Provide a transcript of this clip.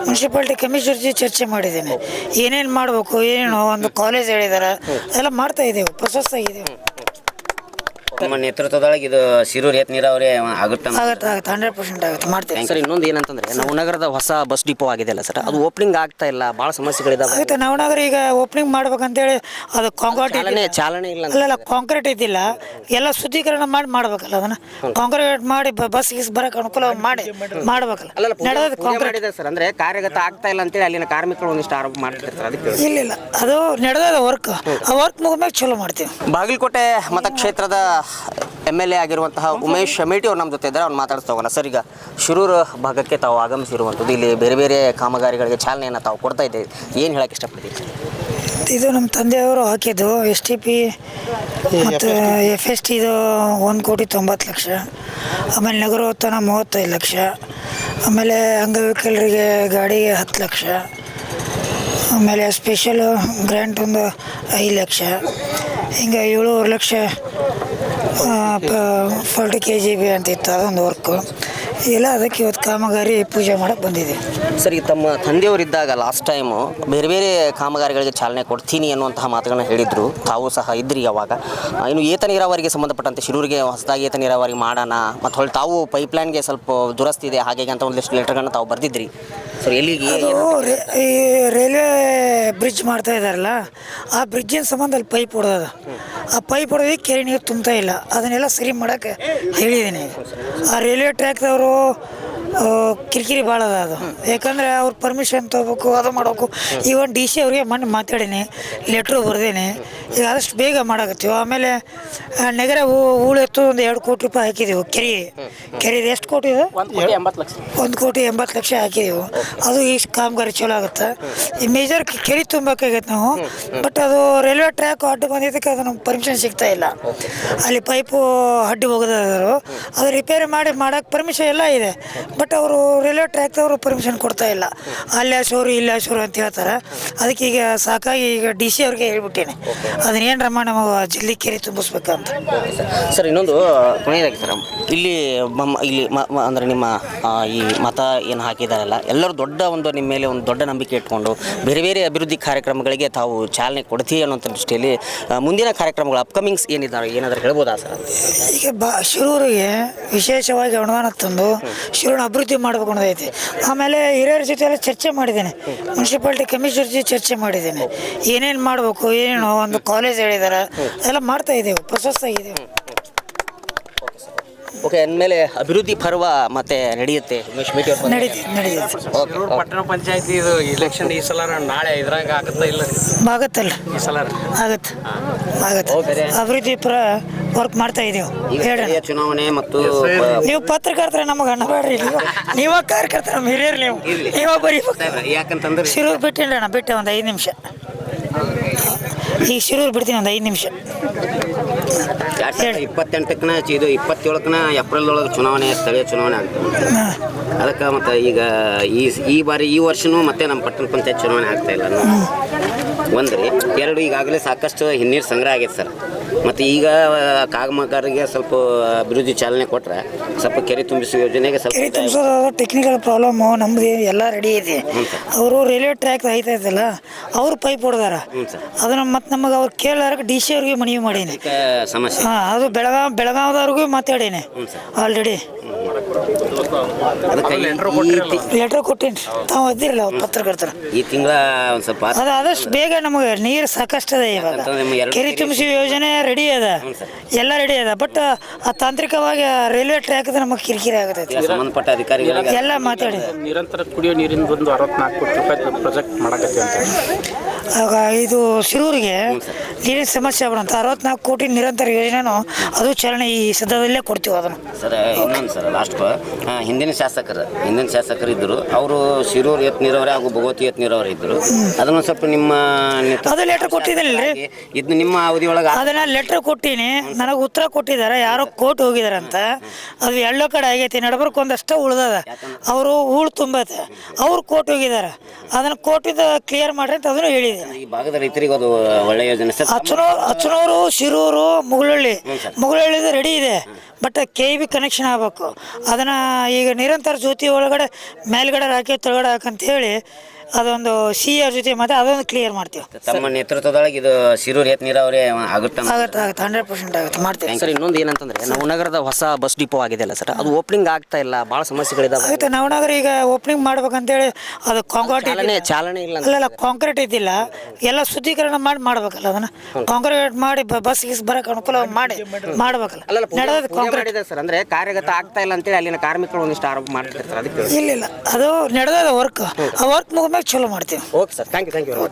Municipality commissioner ಜೊತೆ ಚರ್ಚೆ ಮಾಡಿದ್ದೇನೆ. ಏನೇನು ಮಾಡಬೇಕು, ಏನು ಒಂದು ಕಾಲೇಜ್ ಹೇಳಿದಾರೆ, ಅದೆಲ್ಲ ಮಾಡ್ತಾ ಇದ್ದೇವೆ, ಪ್ರೊಸೆಸ್ ಆಗಿದ್ದೇವೆ. ನಮ್ಮ ನೇತೃತ್ವದೊಳಗೆ ಇದು ಶಿರೂರು ಏತ ನೀರಾವರಿ ಆಗುತ್ತೆ 100% ಆಗುತ್ತೆ, ಮಾಡ್ತೇವೆ ಸರ್. ಇನ್ನೊಂದು ಏನಂತಂದ್ರೆ ನವನಗರದ ಹೊಸ ಬಸ್ ಡಿಪೋ ಆಗಿದೆಯಲ್ಲ ಸರ್, ಅದು ಓಪನಿಂಗ್ ಆಗ್ತಾ ಇಲ್ಲ, ಭಾಳ ಸಮಸ್ಯೆಗಳಿದಾವೆ. ಆಗುತ್ತೆ. ನವನಗರ ಈಗ ಓಪನಿಂಗ್ ಮಾಡ್ಬೇಕಂತೇಳಿ ಅದು ಕಾಂಕ್ರೀಟ್ ಚಾಲನೆ ಇಲ್ಲ. ಅಲ್ಲ, ಕಾಂಕ್ರೀಟ್ ಇದ್ದಿಲ್ಲ, ಎಲ್ಲ ಶುದ್ಧೀಕರಣ ಮಾಡ್ಬೇಕಲ್ಲ, ಅದನ್ನ ಕಾಂಕ್ರೀಟ್ ಮಾಡಿ ಬಸ್ ಗೀಸ್ ಬರಕ್ಕೆ ಅನುಕೂಲ ಮಾಡ್ಬೇಕಲ್ಲ. ನಡೆದ ಕಾಂಕ್ರೀಟ್ ಸರ್, ಅಂದ್ರೆ ಕಾರ್ಯಗತ ಆಗ್ತಾ ಇಲ್ಲ ಅಂತೇಳಿ ಅಲ್ಲಿನ ಕಾರ್ಮಿಕರು ಒಂದಿಷ್ಟು ಆರೋಪ ಮಾಡ್ತಿರ್ತಾರೆ ಸರ್. ಅದಕ್ಕೆ ಇಲ್ಲ, ಅದು ನಡೆದ ವರ್ಕ್, ಆ ವರ್ಕ್ ಮುಗಿದ್ಮೇಲೆ ಚಲೋ ಮಾಡ್ತೀವಿ. ಬಾಗಲಕೋಟೆ ಮತಕ್ಷೇತ್ರದ MLA ಆಗಿರುವಂತಹ ಉಮೇಶ್ ಮೇಟಿ ಅವ್ರು ನಮ್ಮ ಜೊತೆ ಇದ್ದಾರೆ. ಅವ್ರು ಮಾತಾಡ್ತಾ ಹೋಗೋಣ. ಸರ್, ಈಗ ಶಿರೂರು ಭಾಗಕ್ಕೆ ತಾವು ಆಗಮಿಸಿರುವಂಥದ್ದು, ಇಲ್ಲಿ ಬೇರೆ ಬೇರೆ ಕಾಮಗಾರಿಗಳಿಗೆ ಚಾಲನೆಯನ್ನು ತಾವು ಕೊಡ್ತಾ ಇದ್ದೀವಿ, ಏನು ಹೇಳಕ್ಕೆ ಇಷ್ಟಪಡ್ತೀವಿ? ಇದು ನಮ್ಮ ತಂದೆಯವರು ಹಾಕಿದ್ದು STP ಮತ್ತು FST, ಇದು 1,90,00,000. ಆಮೇಲೆ ನಗರೋತ್ಥಾನ 35 ಲಕ್ಷ. ಆಮೇಲೆ ಅಂಗವಿಕಲರಿಗೆ ಗಾಡಿಗೆ 10 ಲಕ್ಷ. ಆಮೇಲೆ ಸ್ಪೆಷಲ್ ಗ್ರ್ಯಾಂಟ್ ಒಂದು 5 ಲಕ್ಷ. ಹಿಂಗೆ 7.5 ಲಕ್ಷ 40 KGB ಅಂತ ಇತ್ತು, ಅದೊಂದು ವರ್ಕು ಇಲ್ಲ. ಅದಕ್ಕೆ ಇವತ್ತು ಕಾಮಗಾರಿ ಪೂಜೆ ಮಾಡಕ್ಕೆ ಬಂದಿದೆ. ಸರ್, ಈಗ ತಮ್ಮ ತಂದೆಯವರಿದ್ದಾಗ ಲಾಸ್ಟ್ ಟೈಮು ಬೇರೆ ಬೇರೆ ಕಾಮಗಾರಿಗಳಿಗೆ ಚಾಲನೆ ಕೊಡ್ತೀನಿ ಅನ್ನುವಂತಹ ಮಾತುಗಳನ್ನ ಹೇಳಿದರು, ತಾವು ಸಹ ಇದ್ರಿ ಅವಾಗ. ಇನ್ನು ಏತ ನೀರಾವರಿಗೆ ಸಂಬಂಧಪಟ್ಟಂತೆ ಶಿರೂರಿಗೆ ಹೊಸದಾಗಿ ಏತ ನೀರಾವರಿ ಮಾಡೋಣ, ಮತ್ತು ಹೊಳ್ಳಿ ತಾವು ಪೈಪ್ಲೈನ್ಗೆ ಸ್ವಲ್ಪ ದುರಸ್ತಿ ಇದೆ ಹಾಗೆ ಅಂತ ಒಂದಿಷ್ಟು ಲೆಟರ್ಗಳನ್ನ ತಾವು ಬರೆದಿದ್ರಿ. ಸರ್, ಎಲ್ಲಿಗೆ ಈ ರೈಲ್ವೆ ಬ್ರಿಡ್ಜ್ ಮಾಡ್ತಾ ಇದ್ದಾರಲ್ಲ, ಆ ಬ್ರಿಡ್ಜಿನ ಸಂಬಂಧ ಅಲ್ಲಿ ಪೈಪ್ ಹೊಡೆದ, ಆ ಪೈಪ್ ಹೊಡೆದಕ್ಕೆ ಕೆರೆ ನೀರು ತುಂಬ್ತಾ ಇಲ್ಲ, ಅದನ್ನೆಲ್ಲ ಸರಿ ಮಾಡೋಕ್ಕೆ ಹೇಳಿದ್ದೀನಿ. ಆ ರೈಲ್ವೆ ಟ್ರ್ಯಾಕ್ದವರು ಕಿರಿಕಿರಿ ಭಾಳ ಅದ ಅದು, ಯಾಕಂದರೆ ಅವ್ರು ಪರ್ಮಿಷನ್ ತೊಗೋಬೇಕು, ಅದು ಮಾಡಬೇಕು. ಈವನ್ DC ಅವ್ರಿಗೆ ಮೊನ್ನೆ ಮಾತಾಡೀನಿ, ಲೆಟ್ರು ಬರ್ದೇನೆ, ಈಗ ಆದಷ್ಟು ಬೇಗ ಮಾಡಾಕತ್ತೀವಿ. ಆಮೇಲೆ ನಗರ ಹೂಳೆತ್ತು ಒಂದು 2 ಕೋಟಿ ರೂಪಾಯಿ ಹಾಕಿದೆವು. ಕೆರೆದು ಎಷ್ಟು ಕೋಟಿ ಇದೆ? 1,80,00,000 ಹಾಕಿದೆವು. ಅದು ಈ ಕಾಮಗಾರಿ ಚಲೋ ಆಗುತ್ತೆ. ಈ ಮೇಜರ್ ಕೆರೆ ತುಂಬಬೇಕಾಗೈತೆ ನಾವು, ಬಟ್ ಅದು ರೈಲ್ವೆ ಟ್ರ್ಯಾಕ್ ಅಡ್ಡು ಬಂದಿದ್ದಕ್ಕೆ ಅದು ನಮ್ಗೆ ಪರ್ಮಿಷನ್ ಸಿಗ್ತಾ ಇಲ್ಲ. ಅಲ್ಲಿ ಪೈಪು ಅಡ್ಡು ಹೋಗೋದಾದ್ರು ಅದು ರಿಪೇರಿ ಮಾಡೋಕ್ಕೆ ಪರ್ಮಿಷನ್ ಎಲ್ಲ ಇದೆ, ಬಟ್ ಅವರು ರೈಲ್ವೆ ಟ್ರ್ಯಾಕ್ದವರು ಪರ್ಮಿಷನ್ ಕೊಡ್ತಾ ಇಲ್ಲ. ಅಲ್ಲಿ ಹಾಸೋರು ಇಲ್ಲಿ ಹಾಸೋರು ಅಂತ ಹೇಳ್ತಾರೆ. ಅದಕ್ಕೆ ಈಗ ಸಾಕಾಗಿ ಈಗ DC ಅವ್ರಿಗೆ ಹೇಳ್ಬಿಟ್ಟೇನೆ, ಅದನ್ನೇನರಮ್ಮ ನಮಗೆ ಜಲ್ದಿ ಕೆರೆ ತುಂಬಿಸ್ಬೇಕಂತ. ಸರ್, ಇನ್ನೊಂದು ಕೊನೆಯದಾಗಿ ಸರ್, ಇಲ್ಲಿ ಅಂದರೆ ನಿಮ್ಮ ಈ ಮತ ಏನು ಹಾಕಿದಾರಲ್ಲ, ಎಲ್ಲರೂ ದೊಡ್ಡ ಒಂದು ನಿಮ್ಮ ಮೇಲೆ ಒಂದು ದೊಡ್ಡ ನಂಬಿಕೆ ಇಟ್ಕೊಂಡು ಬೇರೆ ಬೇರೆ ಅಭಿವೃದ್ಧಿ ಕಾರ್ಯಕ್ರಮಗಳಿಗೆ ತಾವು ಚಾಲನೆ ಕೊಡ್ತೀವಿ ಅನ್ನೋಂಥ ದೃಷ್ಟಿಯಲ್ಲಿ ಮುಂದಿನ ಕಾರ್ಯಕ್ರಮಗಳು ಅಪ್ಕಮಿಂಗ್ಸ್ ಏನಾದರೂ ಹೇಳ್ಬೋದಾ ಸರ್? ಈಗ ಶಿರೂರಿಗೆ ವಿಶೇಷವಾಗಿ ಅನುದಾನ ತಂದು ಶಿರೂರನ್ನ ಅಭಿವೃದ್ಧಿ ಮಾಡಬೇಕು ಅನ್ನೋದೈತಿ. ಆಮೇಲೆ ಹಿರಿಯರ ಜೊತೆ ಎಲ್ಲ ಚರ್ಚೆ ಮಾಡಿದ್ದೇನೆ, ಮುನ್ಸಿಪಾಲ್ಟಿ ಕಮಿಷನರ್ ಜೊತೆ ಚರ್ಚೆ ಮಾಡಿದ್ದೇನೆ. ಏನೇನು ಮಾಡಬೇಕು, ಏನು ಒಂದು ಕಾಲೇಜ್ ಹೇಳಿದಾರೆ, ಅದೆಲ್ಲ ಮಾಡ್ತಾ ಇದ್ದೇವೆ, ಪ್ರೊಸೆಸ್ ಆಗಿದ್ದೇವೆ. ಓಕೆ, ಅಂದಮೇಲೆ ಅಭಿವೃದ್ಧಿ ಪರ್ವ ಮತ್ತೆ ನಡೆಯುತ್ತೆ. ಶಿರೂರು ಪಟ್ಟಣ ಪಂಚಾಯತಿ ಇದು ಇಲೆಕ್ಷನ್ ಈ ಸಲ ನಾಳೆ ಇದ್ರಾಗ ಆಗುತ್ತಾ ಇಲ್ಲ? ಆಗುತ್ತಲ್ಲ, ಈ ಸಲ ಆಗುತ್ತೆ. ಅಭಿವೃದ್ಧಿ ಪರ ವರ್ಕ್ ಮಾಡ್ತಾ ಇದ್ದೀವಿ. ಚುನಾವಣೆ ಮತ್ತು ನೀವು ಪತ್ರಕರ್ತರ ನಮಗೆ ಅನ್ನಬೇಡ್ರಿ, ನೀವ ಕಾರ್ಯಕರ್ತರ ನಮ್ಮ ಹಿರಿಯರು, ನೀವ ಬರೀಬೇಕು. ಯಾಕಂತಂದ್ರೆ ಶಿರೂರು ಬಿಟ್ಟಿಲ್ಲ, ಬಿಟ್ಟೆ ಒಂದು 5 ನಿಮಿಷ. ಈಗ ಶಿರೂರು ಬಿಡ್ತೀನಿ ಒಂದು 5 ನಿಮಿಷ. 2028 ಇದು 27 ಏಪ್ರಿಲ್ ಒಳಗೆ ಚುನಾವಣೆ, ಸ್ಥಳೀಯ ಚುನಾವಣೆ ಆಗ್ತದೆ. ಅದಕ್ಕೆ ಮತ್ತು ಈಗ ಈ ಬಾರಿ ಈ ವರ್ಷನೂ ಮತ್ತೆ ನಮ್ಮ ಪಟ್ಟಣ ಪಂಚಾಯತ್ ಚುನಾವಣೆ ಆಗ್ತಾ ಇಲ್ಲ. ಒಂದ್ರಿ 2 ಈಗಾಗಲೇ ಸಾಕಷ್ಟು ಹಿನ್ನೀರು ಸಂಗ್ರಹ ಆಗೈತೆ ಸರ್. ಮತ್ತು ಈಗ ಕಾಮಗಾರಿಗೆ ಸ್ವಲ್ಪ ಅಭಿವೃದ್ಧಿ ಚಾಲನೆ ಕೊಟ್ಟರೆ ಸ್ವಲ್ಪ ಕೆರೆ ತುಂಬಿಸುವ ಯೋಜನೆಗೆ ಸ್ವಲ್ಪ ಕೆರೆ ತುಂಬಿಸೋದು ಟೆಕ್ನಿಕಲ್ ಪ್ರಾಬ್ಲಮ್ಮು. ನಮ್ದು ಎಲ್ಲ ರೆಡಿ ಇದೆ. ಅವರು ರೈಲ್ವೆ ಟ್ರ್ಯಾಕ್ ಐತಾ ಇದ್ದಲ್ಲ, ಅವ್ರು ಪೈಪ್ ಹೊಡೆದಾರ, ಅದನ್ನ ಮತ್ತೆ ನಮಗೆ ಅವ್ರು ಕೇಳಾರಕ್ಕೆ DC ಅವ್ರಿಗೆ ಮನವಿ ಮಾಡೀನಿ ಸಮಸ್ಯೆ. ಅದು ಬೆಳಗಾವದವ್ರಿಗೂ ಮಾತಾಡೀನಿ ಆಲ್ರೆಡಿ. ಲೆಟ್ರ್ ಕೊಟ್ಟೀನಿ, ತಾವು ಅದಿರಲ್ಲ ಅವ್ರು ಪತ್ರಕರ್ತರು. ಈ ತಿಂಗಳ ಒಂದು ಸ್ವಲ್ಪ ಅದು ಆದಷ್ಟು ಬೇಗ ನಮಗೆ ನೀರು ಸಾಕಷ್ಟು ಅದ. ಇವಾಗ ಕೆರೆ ತುಂಬಿಸುವ ಯೋಜನೆ ರೆಡಿ ಅದ, ಎಲ್ಲ ರೆಡಿ ಅದ. ಬಟ್ ಆ ತಾಂತ್ರಿಕವಾಗಿ ರೈಲ್ವೆ ಟ್ರ್ಯಾಕ್ ನಮಗೆ ಕಿರಿಕಿರಿ ಆಗತೈತಿ. ಸಂಬಂಧಪಟ್ಟ ಅಧಿಕಾರಿಗಳಿಗೆ ಎಲ್ಲ ಮಾತಾಡಿ ನಿರಂತರ ಕುಡಿಯೋ ನೀರಿನ ಒಂದು 64 ಕೋಟಿ ರೂಪಾಯಿ ಪ್ರಾಜೆಕ್ಟ್ ಮಾಡಕತ್ತೀವಿ ಅಂತ. ಆಗ ಇದು ಶಿರೂರಿಗೆ ನೀರಿನ ಸಮಸ್ಯೆ ಆಗ್ಬಿಡಂತ 64 ಕೋಟಿ ನಿರಂತರ ಯೋಜನೆನೂ ಅದು ಚಾಲನೆ ಈ ಸದ್ಯದಲ್ಲೇ ಕೊಡ್ತೀವಿ ಅದನ್ನು. ಸರ್, ಇನ್ನೊಂದು ಸರ್, ಲಾಸ್ಟ್ ಹಿಂದಿನ ಶಾಸಕರು ಇದ್ದರು, ಅವರು ಶಿರೂರು ಏತ ನೀರಾವರಿ ಹಾಗೂ ಭಗವತಿ ಏತ ನೀರಾವರಿ ಇದ್ದರು. ಅದನ್ನು ಸ್ವಲ್ಪ ನಿಮ್ಮ ಅದು ಲೆಟ್ರ್ ಕೊಟ್ಟಿದ್ದೀನಿಲ್ರಿ, ಇದು ನಿಮ್ಮ ಅವಧಿ ಒಳಗೆ ಅದನ್ನ ಲೆಟ್ರ್ ಕೊಟ್ಟೀನಿ. ನನಗೆ ಉತ್ತರ ಕೊಟ್ಟಿದ್ದಾರೆ, ಯಾರೋ ಕೋರ್ಟ್ ಹೋಗಿದಾರಂತ. ಅದು ಎಲ್ಲೋ ಕಡೆ ಆಗೈತಿ, ನಡಬರ್ಕ್ ಒಂದಷ್ಟು ಉಳ್ದದ. ಅವರು ಹೂಳು ತುಂಬೈತೆ, ಅವ್ರು ಕೋರ್ಟ್ ಹೋಗಿದ್ದಾರೆ. ಅದನ್ನು ಕೋಟಿಂದ ಕ್ಲಿಯರ್ ಮಾಡ್ರಿ ಅಂತ ಅದನ್ನು ಹೇಳಿದ್ದೀನಿ. ಈ ಭಾಗದ ರೈತರಿಗೆ ಅದು ಒಳ್ಳೆಯ ಯೋಜನೆ ಸರ್. ಅಚ್ಚನೂರು ಶಿರೂರು ಮುಗುಳಳ್ಳಿದು ರೆಡಿ ಇದೆ, ಬಟ್ KEB ಕನೆಕ್ಷನ್ ಆಗಬೇಕು. ಅದನ್ನು ಈಗ ನಿರಂತರ ಜ್ಯೋತಿ ಒಳಗಡೆ ಮೇಲ್ಗಡೆ ಹಾಕಿ ತೆಳಗಡೆ ಹಾಕಂತೇಳಿ ಅದೊಂದು CR ಜೊತೆ ಮತ್ತೆ ಅದೊಂದು ಕ್ಲಿಯರ್ ಮಾಡ್ತೀವಿ. ತಮ್ಮ ನೇತೃತ್ವದೊಳಗೆ ಇದು ಶಿರೂರು ಏತ ನೀರಾವರಿ ಆಗುತ್ತೆ 100% ಆಗುತ್ತೆ, ಮಾಡ್ತೀವಿ ಸರ್. ಇನ್ನೊಂದು ಏನಂತಂದ್ರೆ ನವನಗರದ ಹೊಸ ಬಸ್ ಡಿಪೋ ಆಗಿದೆ ಅಲ್ಲ ಸರ್, ಅದು ಓಪನಿಂಗ್ ಆಗ್ತಾ ಇಲ್ಲ, ಭಾಳ ಸಮಸ್ಯೆಗಳಿದಾವೆ. ಆಗುತ್ತೆ. ನವನಗರ ಈಗ ಓಪನಿಂಗ್ ಮಾಡ್ಬೇಕಂತೇಳಿ ಅದು ಕಾಂಕ್ರೀಟ್ ಚಾಲನೆ ಇಲ್ಲ ಅಲ್ಲ ಕಾಂಕ್ರೀಟ್ ಇದ್ದಿಲ್ಲ, ಎಲ್ಲ ಶುದ್ಧೀಕರಣ ಮಾಡ್ಬೇಕಲ್ಲ. ಅದನ್ನು ಕಾಂಕ್ರೀಟ್ ಮಾಡಿ ಬಸ್ ಗೀಸ್ ಬರೋಕೆ ಅನುಕೂಲ ಮಾಡ್ಬೇಕಲ್ಲ. ನಡೆದ ಕಾಂಕ್ರೀಟ್ ಸರ್, ಅಂದ್ರೆ ಕಾರ್ಯಗತ ಆಗ್ತಾ ಇಲ್ಲ ಅಂತೇಳಿ ಅಲ್ಲಿನ ಕಾರ್ಮಿಕರು ಒಂದಿಷ್ಟು ಆರೋಪ ಮಾಡ್ತಿರ್ತಾರೆ. ಅದಕ್ಕೆ ಇಲ್ಲ ಅದು ನಡೆದ ವರ್ಕ್, ಆ ವರ್ಕ್ ಮುಗಿದ್ಮೇಲೆ ಚಲೋ ಮಾಡ್ತೀವಿ. Okay sir, thank you very much.